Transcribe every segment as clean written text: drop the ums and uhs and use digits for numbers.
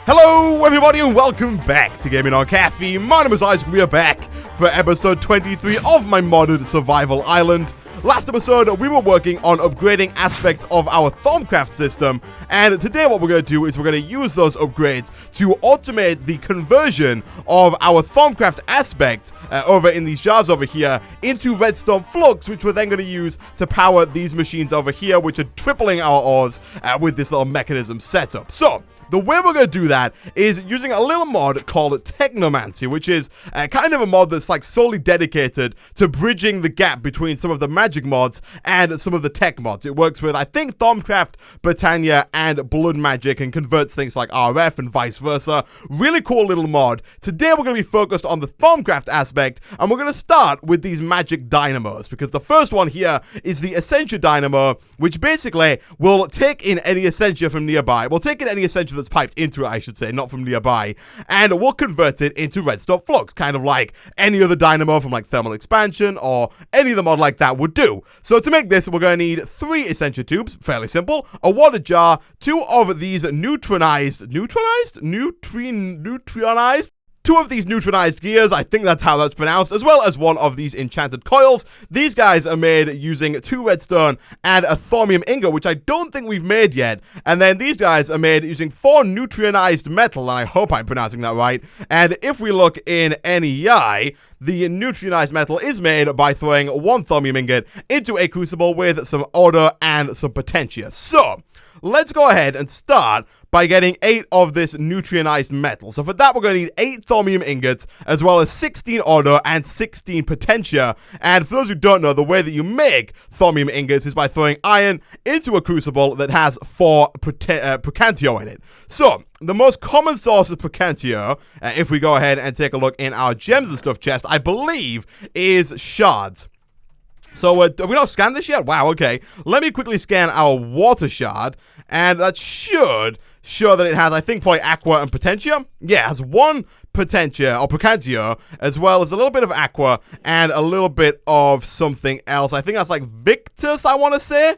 Hello everybody and welcome back to Gaming on Caffeine. My name is Isaac and we are back for episode 23 of my modded survival island. Last episode we were working on upgrading aspects of our Thaumcraft system, and today what we're going to do is we're going to use those upgrades to automate the conversion of our Thaumcraft aspect over in these jars over here into redstone flux, which we're then going to use to power these machines over here, which are tripling our ores with this little mechanism setup. So the way we're going to do that is using a little mod called Technomancy, which is kind of a mod that's like solely dedicated to bridging the gap between some of the magic mods and some of the tech mods. It works with, I think, Thaumcraft, Britannia, and Blood Magic, and converts things like RF and vice versa. Really cool little mod. Today we're going to be focused on the Thaumcraft aspect, and we're going to start with these magic dynamos, because the first one here is the Essentia Dynamo, which basically will take in any Essentia from nearby. We'll take in any Essentia that's piped into it, I should say, not from nearby, and we'll convert it into redstone flux, kind of like any other dynamo from like thermal expansion or any other mod like that would do. So to make this, we're going to need 3 Essentia tubes, fairly simple, a water jar, 2 of these neutronized 2 of these neutronized gears, I think that's how that's pronounced, as well as 1 of these enchanted coils. These guys are made using 2 redstone and a thaumium ingot, which I don't think we've made yet. And then these guys are made using 4 neutrionized metal, and I hope I'm pronouncing that right. And if we look in NEI, the neutrionized metal is made by throwing 1 thaumium ingot into a crucible with some order and some potentia. So let's go ahead and start by getting 8 of this neutrionized metal. So for that, we're going to need 8 thaumium ingots, as well as 16 order and 16 potentia. And for those who don't know, the way that you make thaumium ingots is by throwing iron into a crucible that has 4 procantio in it. So the most common source of procantio, if we go ahead and take a look in our gems and stuff chest, I believe is shards. So, have we not scanned this yet? Wow, okay. Let me quickly scan our water shard, and that should show that it has, I think, probably aqua and potentia. Yeah, it has 1 potentia, or procantio, as well as a little bit of aqua, and a little bit of something else. I think that's like Victus, I want to say.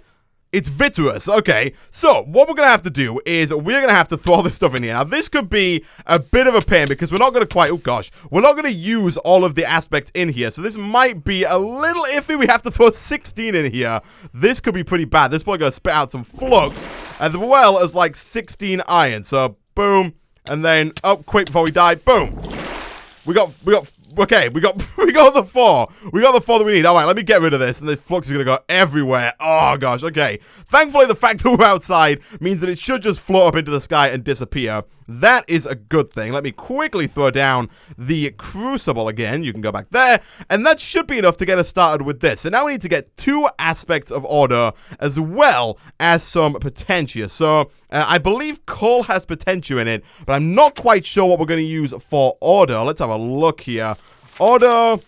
It's Vitreous. Okay, so what we're going to have to do is we're going to have to throw all this stuff in here. Now, this could be a bit of a pain because we're not going to quite, oh gosh, we're not going to use all of the aspects in here. So this might be a little iffy. We have to throw 16 in here. This could be pretty bad. This is probably going to spit out some flux as well as like 16 iron. So boom, and then, oh, quick before we die, boom. Okay, we got the 4. We got the 4 that we need. All right, let me get rid of this, and the flux is going to go everywhere. Oh, gosh, okay. Thankfully, the fact that we're outside means that it should just float up into the sky and disappear. That is a good thing. Let me quickly throw down the crucible again. You can go back there, and that should be enough to get us started with this. So now we need to get 2 aspects of order as well as some potentia. So I believe coal has potentia in it, but I'm not quite sure what we're going to use for order. Let's have a look here. Order,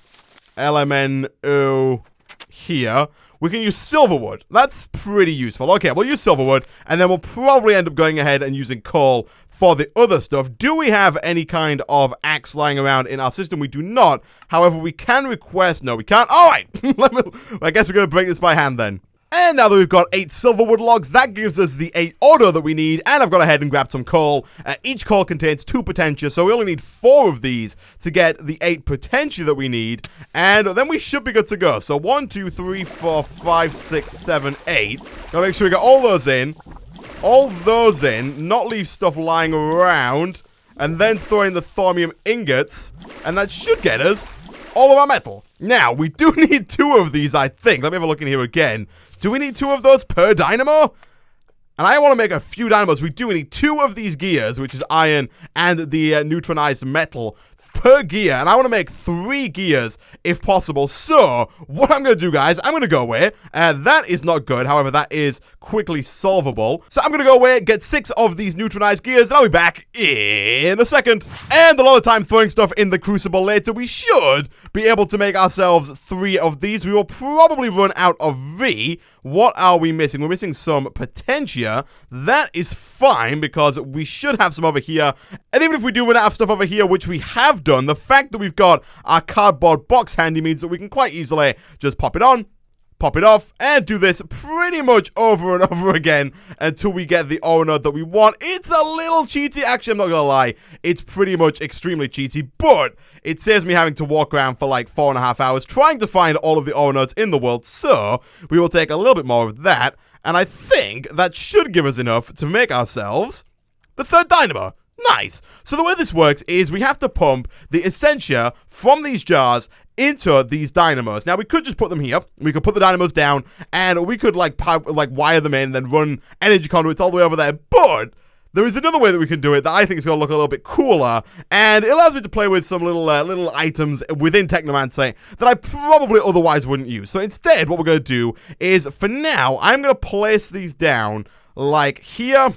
LMNO here. We can use silverwood. That's pretty useful. Okay, we'll use silverwood, and then we'll probably end up going ahead and using coal for the other stuff. Do we have any kind of axe lying around in our system? We do not. However, we can request... No, we can't. All right. I guess we're going to break this by hand then. And now that we've got 8 silverwood logs, that gives us the 8 order that we need, and I've gone ahead and grabbed some coal. Each coal contains 2 potentia, so we only need 4 of these to get the 8 potentia that we need, and then we should be good to go. So 1, 2, 3, 4, 5, 6, 7, 8. Gotta make sure we get all those in, not leave stuff lying around, and then throw in the thaumium ingots, and that should get us all of our metal. Now, we do need 2 of these, I think. Let me have a look in here again. Do we need 2 of those per dynamo? And I want to make a few dynamos. We do need 2 of these gears, which is iron and the neutronized metal per gear. And I want to make 3 gears if possible. So what I'm going to do, guys, I'm going to go away. That is not good. However, that is quickly solvable. So I'm going to go away, get 6 of these neutronized gears, and I'll be back in a second. And a lot of time throwing stuff in the crucible later, we should be able to make ourselves 3 of these. We will probably run out of V. What are we missing? We're missing some potentia. That is fine because we should have some over here. And even if we do run out of stuff over here, which we have done, the fact that we've got our cardboard box handy means that we can quite easily just pop it on, pop it off, and do this pretty much over and over again until we get the ore node that we want. It's a little cheaty, actually, I'm not gonna lie. It's pretty much extremely cheaty, but it saves me having to walk around for like 4.5 hours trying to find all of the ore nodes in the world, so we will take a little bit more of that, and I think that should give us enough to make ourselves the third dynamo. Nice! So the way this works is we have to pump the essentia from these jars into these dynamos. Now, we could just put them here. We could put the dynamos down, and we could, like, wire them in, then run energy conduits all the way over there. But there is another way that we can do it that I think is going to look a little bit cooler, and it allows me to play with some little items within Technomancy that I probably otherwise wouldn't use. So instead, what we're going to do is, for now, I'm going to place these down, like, here,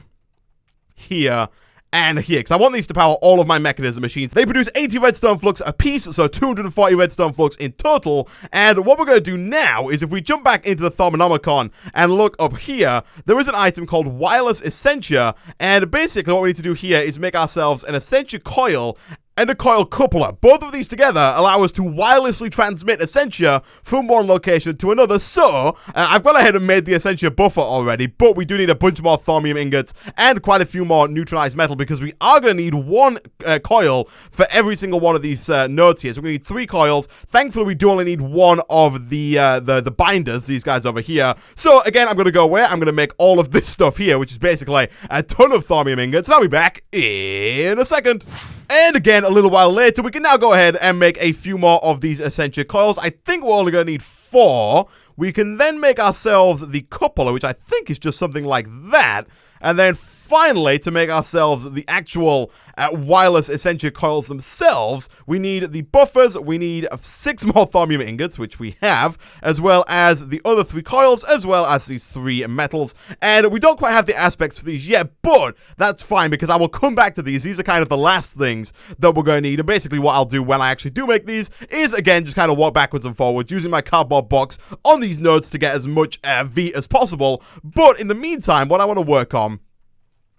here, and here, because I want these to power all of my mechanism machines. They produce 80 redstone flux a piece, so 240 redstone flux in total. And what we're going to do now is, if we jump back into the Thermonomicon and look up here, there is an item called Wireless Essentia, and basically what we need to do here is make ourselves an Essentia coil and a coil coupler. Both of these together allow us to wirelessly transmit Essentia from one location to another. So, I've gone ahead and made the Essentia buffer already, but we do need a bunch more thorium ingots and quite a few more neutronized metal, because we are going to need one coil for every single one of these nodes here. So we're going to need 3 coils. Thankfully, we do only need one of the binders, these guys over here. So, again, I'm going to go where? I'm going to make all of this stuff here, which is basically a ton of thorium ingots. And I'll be back in a second. And again, a little while later, we can now go ahead and make a few more of these Essentia coils. I think we're only going to need 4. We can then make ourselves the coupler, which I think is just something like that. And then finally, to make ourselves the actual wireless Essentia coils themselves, we need the buffers, we need 6 more thorium ingots, which we have, as well as the other 3 coils, as well as these 3 metals. And we don't quite have the aspects for these yet, but that's fine, because I will come back to these. These are kind of the last things that we're going to need. And basically what I'll do when I actually do make these is, again, just kind of walk backwards and forwards, using my cardboard box on these nodes to get as much V as possible. But in the meantime, what I want to work on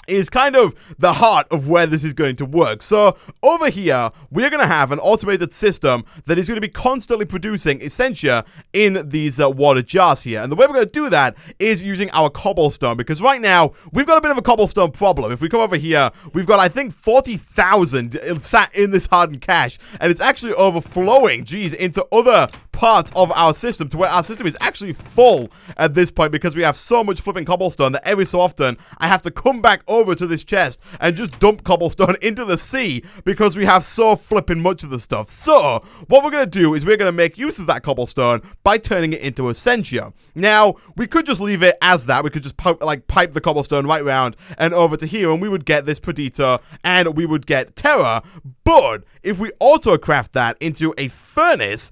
is kind of the heart of where this is going to work. So over here, we're going to have an automated system that is going to be constantly producing Essentia in these water jars here. And the way we're going to do that is using our cobblestone, because right now, we've got a bit of a cobblestone problem. If we come over here, we've got, I think, 40,000 sat in this hardened cache, and it's actually overflowing, geez, into other parts of our system, to where our system is actually full at this point, because we have so much flipping cobblestone that every so often I have to come back over to this chest and just dump cobblestone into the sea, because we have so flipping much of the stuff. So what we're going to do is we're going to make use of that cobblestone by turning it into Essentia. Now, we could just leave it as that. We could just pipe the cobblestone right round and over to here, and we would get this Predator and we would get Terra. But if we auto-craft that into a furnace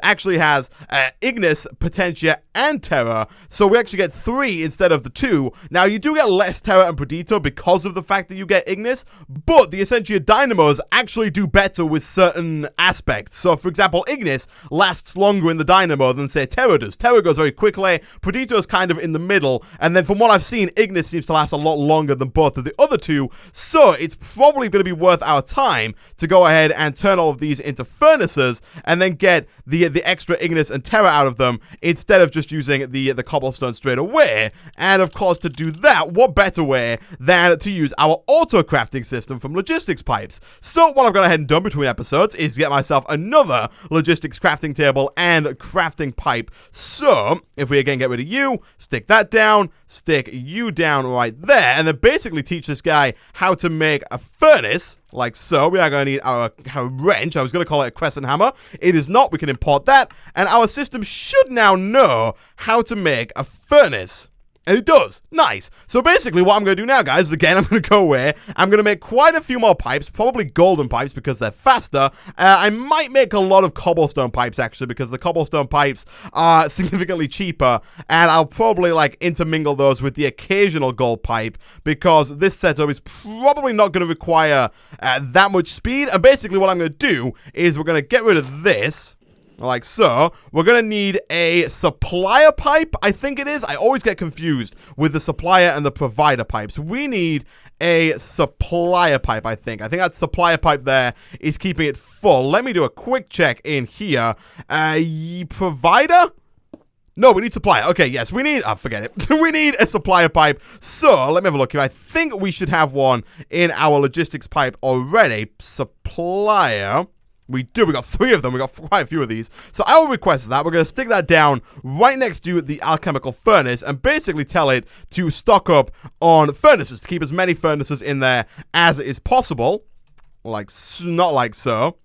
actually has Ignis, Potentia, and Terra, so we actually get 3 instead of the 2. Now, you do get less Terra and Predator because of the fact that you get Ignis, but the Essentia Dynamos actually do better with certain aspects. So, for example, Ignis lasts longer in the Dynamo than, say, Terra does. Terra goes very quickly, Predator is kind of in the middle, and then from what I've seen, Ignis seems to last a lot longer than both of the other 2, so it's probably going to be worth our time to go ahead and turn all of these into furnaces, and then get the extra Ignis and Terra out of them, instead of just using the cobblestone straight away. And of course, to do that, what better way than to use our auto-crafting system from Logistics Pipes. So what I've gone ahead and done between episodes is get myself another Logistics crafting table and crafting pipe. So, if we again get rid of you, stick that down, stick you down right there, and then basically teach this guy how to make a furnace, like so. We are going to need our wrench. I was going to call it a crescent hammer. It is not. We can import that, and our system should now know how to make a furnace. And it does. Nice. So basically what I'm going to do now, guys, is again, I'm going to go away. I'm going to make quite a few more pipes, probably golden pipes because they're faster. I might make a lot of cobblestone pipes, actually, because the cobblestone pipes are significantly cheaper. And I'll probably, like, intermingle those with the occasional gold pipe, because this setup is probably not going to require that much speed. And basically what I'm going to do is we're going to get rid of this, like so. We're going to need a supplier pipe, I think it is. I always get confused with the supplier and the provider pipes. We need a supplier pipe, I think. I think that supplier pipe there is keeping it full. Let me do a quick check in here. Provider? No, we need supply. Okay, yes, we need... forget it. We need a supplier pipe. So, let me have a look here. I think we should have one in our logistics pipe already. Supplier. We do. We got 3 of them. We got quite a few of these. So, I will request that. We're going to stick that down right next to the alchemical furnace and basically tell it to stock up on furnaces, to keep as many furnaces in there as is possible. Like, not like so.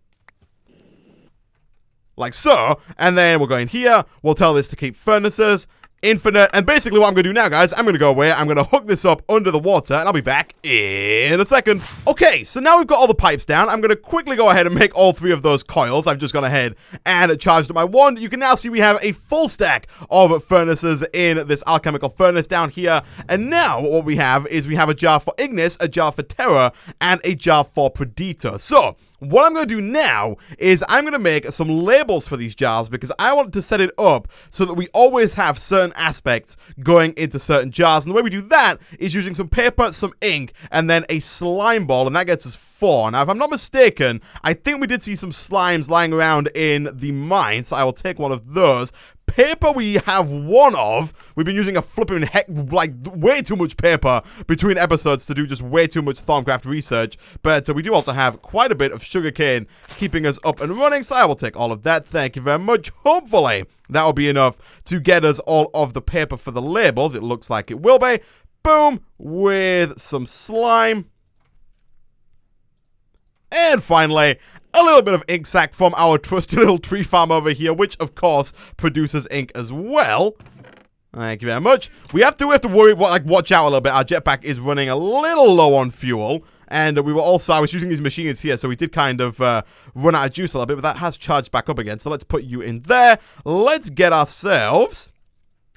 Like so, and then we'll go in here, we'll tell this to keep furnaces, infinite, and basically what I'm going to do now, guys, I'm going to go away, I'm going to hook this up under the water, and I'll be back in a second. Okay, so now we've got all the pipes down, I'm going to quickly go ahead and make all 3 of those coils. I've just gone ahead and charged up my wand. You can now see we have a full stack of furnaces in this alchemical furnace down here, and now what we have is we have a jar for Ignis, a jar for Terra, and a jar for Predator. So, what I'm going to do now is I'm going to make some labels for these jars because I want to set it up so that we always have certain aspects going into certain jars. And the way we do that is using some paper, some ink, and then a slime ball, and that gets us 4. Now, if I'm not mistaken, I think we did see some slimes lying around in the mine, so I will take one of those. Paper we have 1 of. We've been using a flipping like, way too much paper between episodes to do just way too much Thaumcraft research. But we do also have quite a bit of sugarcane keeping us up and running, so I will take all of that. Thank you very much. Hopefully, that will be enough to get us all of the paper for the labels. It looks like it will be. Boom, with some slime. And finally, a little bit of ink sac from our trusty little tree farm over here, which, of course, produces ink as well. Thank you very much. We have to worry, watch out a little bit. Our jetpack is running a little low on fuel. And we were also, I was using these machines here, so we did kind of run out of juice a little bit, but that has charged back up again. So let's put you in there. Let's get ourselves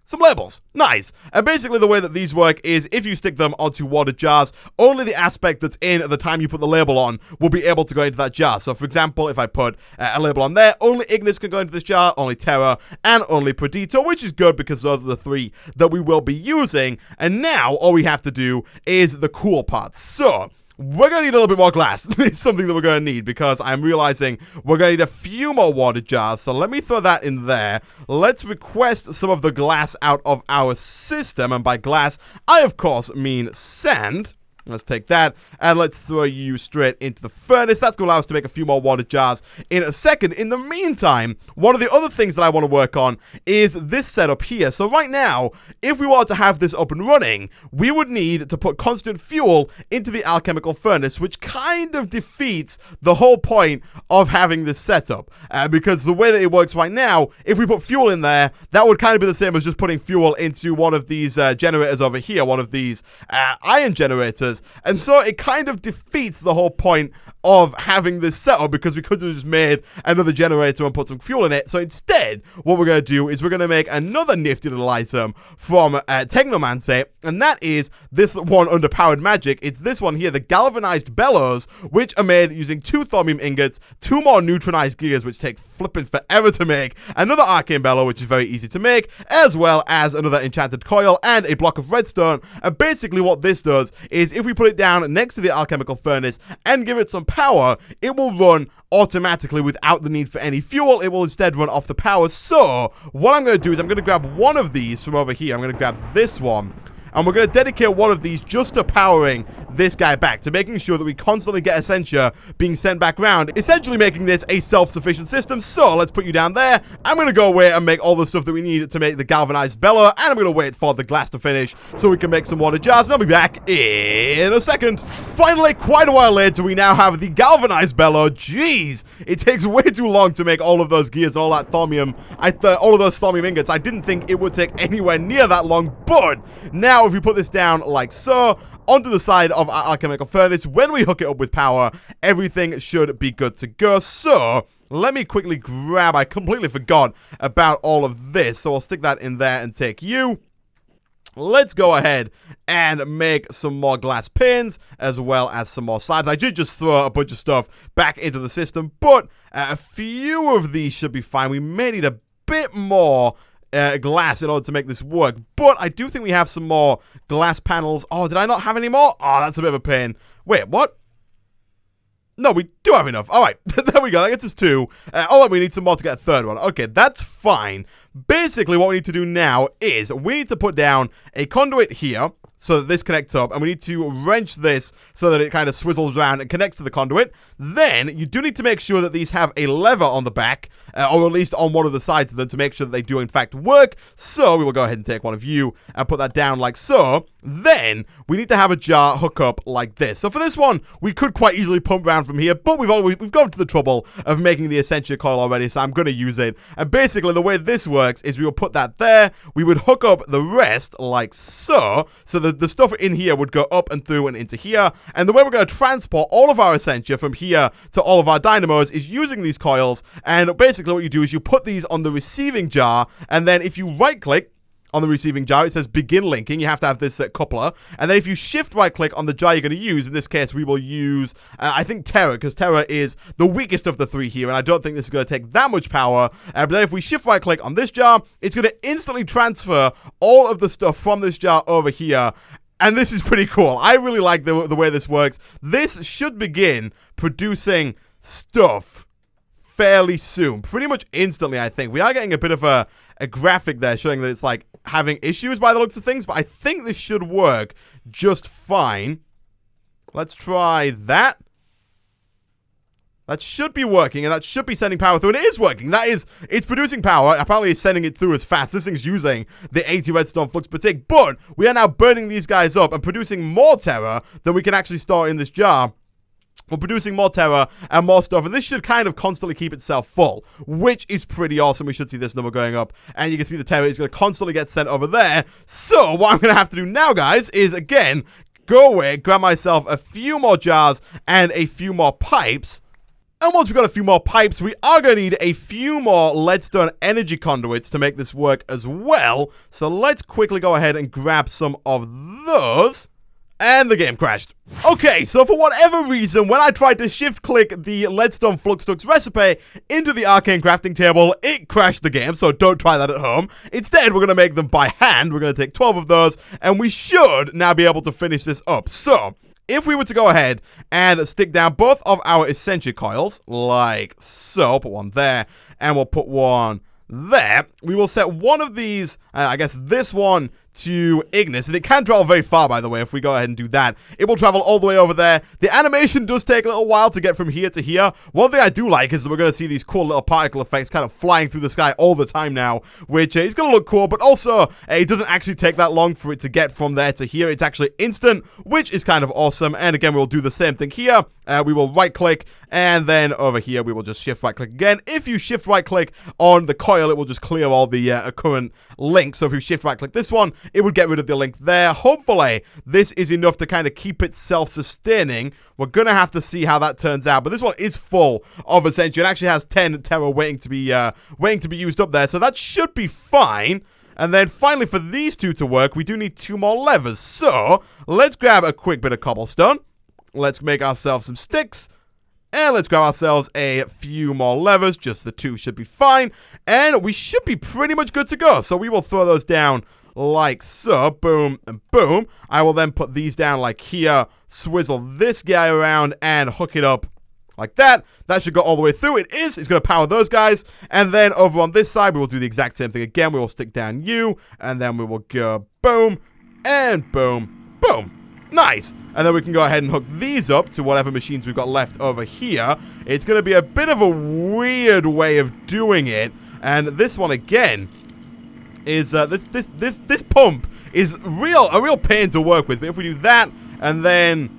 some labels. Nice. And basically the way that these work is if you stick them onto water jars, only the aspect that's in at the time you put the label on will be able to go into that jar. So for example, if I put a label on there, only Ignis can go into this jar, only Terra, and only Predator, which is good because those are the 3 that we will be using. And now all we have to do is the cool parts. So we're going to need a little bit more glass. It's something that we're going to need because I'm realizing we're going to need a few more water jars. So let me throw that in there. Let's request some of the glass out of our system. And by glass, I, of course, mean sand. Let's take that, and let's throw you straight into the furnace. That's going to allow us to make a few more water jars in a second. In the meantime, one of the other things that I want to work on is this setup here. So right now, if we wanted to have this up and running, we would need to put constant fuel into the alchemical furnace, which kind of defeats the whole point of having this setup. Because the way that it works right now, if we put fuel in there, that would kind of be the same as just putting fuel into one of these generators over here, one of these iron generators. And so it kind of defeats the whole point of having this setup because we could have just made another generator and put some fuel in it. So instead, what we're going to do is we're going to make another nifty little item from Technomancy, and that is this one under Powered Magic. It's this one here, the galvanized bellows, which are made using 2 thorium ingots, 2 more neutronized gears, which take flipping forever to make, another arcane bellow, which is very easy to make, as well as another enchanted coil and a block of redstone. And basically what this does is if we put it down next to the alchemical furnace and give it some power, it will run automatically without the need for any fuel. It will instead run off the power. So what I'm going to do is I'm going to grab one of these from over here. I'm going to grab this one, and we're going to dedicate one of these just to powering this guy back, to making sure that we constantly get Essentia being sent back around, essentially making this a self-sufficient system. So let's put you down there. I'm going to go away and make all the stuff that we need to make the galvanized bellow, and I'm going to wait for the glass to finish so we can make some water jars, and I'll be back in a second. Finally, quite a while later, we now have the galvanized bellow. Jeez, it takes way too long to make all of those gears and all that thorium, all of those thorium ingots. I didn't think it would take anywhere near that long, but now if we put this down like so, onto the side of our alchemical furnace, when we hook it up with power, everything should be good to go. So let me quickly grab, I completely forgot about all of this, so I'll stick that in there and take you. Let's go ahead and make some more glass pins, as well as some more slabs. I did just throw a bunch of stuff back into the system, but a few of these should be fine. We may need a bit more glass in order to make this work, but I do think we have some more glass panels. Oh, did I not have any more? Oh, that's a bit of a pain. Wait, what? No, we do have enough. All right, there we go. That gets us 2. Oh, we need some more to get a 3rd one. Okay, that's fine. Basically, what we need to do now is we need to put down a conduit here so that this connects up, and we need to wrench this so that it kind of swizzles around and connects to the conduit. Then, you do need to make sure that these have a lever on the back, or at least on one of the sides of them to make sure that they do in fact work. So, we will go ahead and take one of you and put that down like so. Then, we need to have a jar hook up like this. So, for this one, we could quite easily pump around from here, but we've gone to the trouble of making the Essentia coil already, so I'm going to use it. And basically, the way this works is we will put that there, we would hook up the rest like so that the stuff in here would go up and through and into here. And the way we're going to transport all of our Essentia from here to all of our dynamos is using these coils. And basically what you do is you put these on the receiving jar, and then if you right click on the receiving jar, it says begin linking. You have to have this coupler, and then if you shift right click on the jar you're going to use, in this case we will use I think Terra, because Terra is the weakest of the 3 here, and I don't think this is going to take that much power. But then if we shift right click on this jar, it's going to instantly transfer all of the stuff from this jar over here. And this is pretty cool. I really like the way this works. This should begin producing stuff fairly soon. Pretty much instantly, I think. We are getting a bit of a graphic there showing that it's like having issues by the looks of things, but I think this should work just fine. Let's try that. That should be working, and that should be sending power through, and it is working. It's producing power. Apparently, it's sending it through as fast. This thing's using the 80 redstone flux per tick, but we are now burning these guys up and producing more Terra than we can actually store in this jar. We're producing more Terra and more stuff, and this should kind of constantly keep itself full, which is pretty awesome. We should see this number going up, and you can see the Terra is going to constantly get sent over there. So, what I'm going to have to do now, guys, is, again, go away, grab myself a few more jars and a few more pipes. And once we've got a few more pipes, we are going to need a few more leadstone energy conduits to make this work as well. So let's quickly go ahead and grab some of those. And the game crashed. Okay, so for whatever reason, when I tried to shift-click the leadstone fluxdux recipe into the arcane crafting table, it crashed the game, so don't try that at home. Instead, we're going to make them by hand. We're going to take 12 of those, and we should now be able to finish this up. So, if we were to go ahead and stick down both of our Essentia coils, like so, put one there, and we'll put one there, we will set one of these, I guess this one, to Ignis, and it can travel very far, by the way. If we go ahead and do that, it will travel all the way over there. The animation does take a little while to get from here to here. One thing I do like is that we're going to see these cool little particle effects kind of flying through the sky all the time now, which is going to look cool, but also it doesn't actually take that long for it to get from there to here. It's actually instant, which is kind of awesome. And again, we'll do the same thing here. We will right click, and then over here we will just shift right click again. If you shift right click on the coil, it will just clear all the current links. So if you shift right click this one, it would get rid of the link there. Hopefully, this is enough to kind of keep it self-sustaining. We're going to have to see how that turns out. But this one is full of Essentia. It actually has 10 Terra waiting to be used up there. So that should be fine. And then finally, for these two to work, we do need 2 more levers. So let's grab a quick bit of cobblestone. Let's make ourselves some sticks. And let's grab ourselves a few more levers. Just the 2 should be fine. And we should be pretty much good to go. So we will throw those down like so. Boom and boom. I will then put these down like here. Swizzle this guy around and hook it up like that. That should go all the way through. It is. It's going to power those guys. And then over on this side, we will do the exact same thing again. We will stick down you. And then we will go boom and boom. Boom. Nice. And then we can go ahead and hook these up to whatever machines we've got left over here. It's going to be a bit of a weird way of doing it. And this one again is this pump is a real pain to work with. But if we do that and then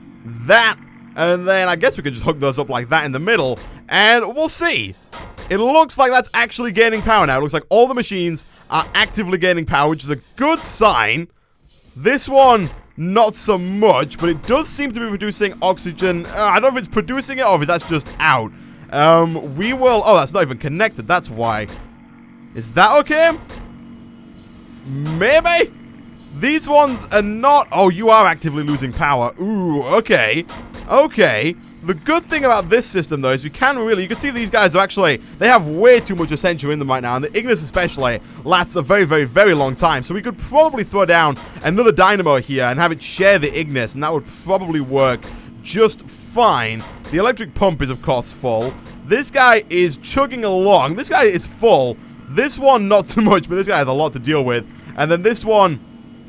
that and then I guess we can just hook those up like that in the middle, and we'll see. It looks like that's actually gaining power now. It looks like all the machines are actively gaining power, which is a good sign. This one, not so much, but it does seem to be producing oxygen. I don't know if it's producing it or if that's just out. We will... Oh, that's not even connected. That's why. Is that okay? Maybe? These ones are not... Oh, you are actively losing power. Ooh, okay. Okay. The good thing about this system, though, is we can really... You can see these guys are actually... They have way too much Essentia in them right now. And the Ignis especially lasts a very, very, very long time. So we could probably throw down another dynamo here and have it share the Ignis. And that would probably work just fine. The electric pump is, of course, full. This guy is chugging along. This guy is full. This one, not so much, but this guy has a lot to deal with. And then this one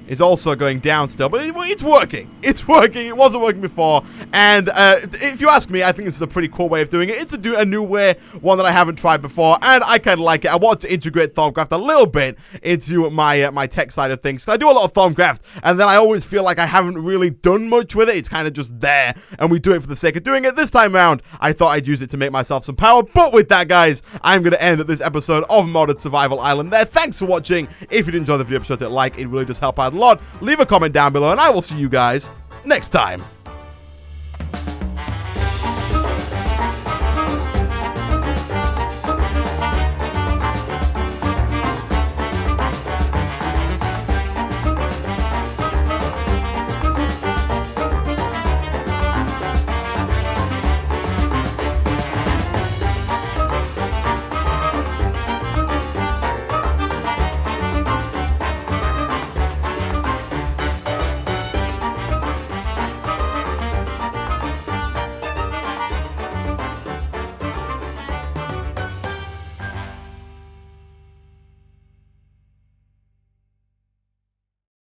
is also going down still, but it's working. It's working. It wasn't working before, and if you ask me, I think this is a pretty cool way of doing it. It's a new way, one that I haven't tried before, and I kind of like it. I want to integrate Thaumcraft a little bit into my tech side of things, because I do a lot of Thaumcraft, and then I always feel like I haven't really done much with it. It's kind of just there, and we do it for the sake of doing it. This time around, I thought I'd use it to make myself some power, but with that, guys, I'm going to end this episode of Modded Survival Island there. Thanks for watching. If you did enjoy the video, be sure to hit like. It really does help out a lot. Leave a comment down below, and I will see you guys next time.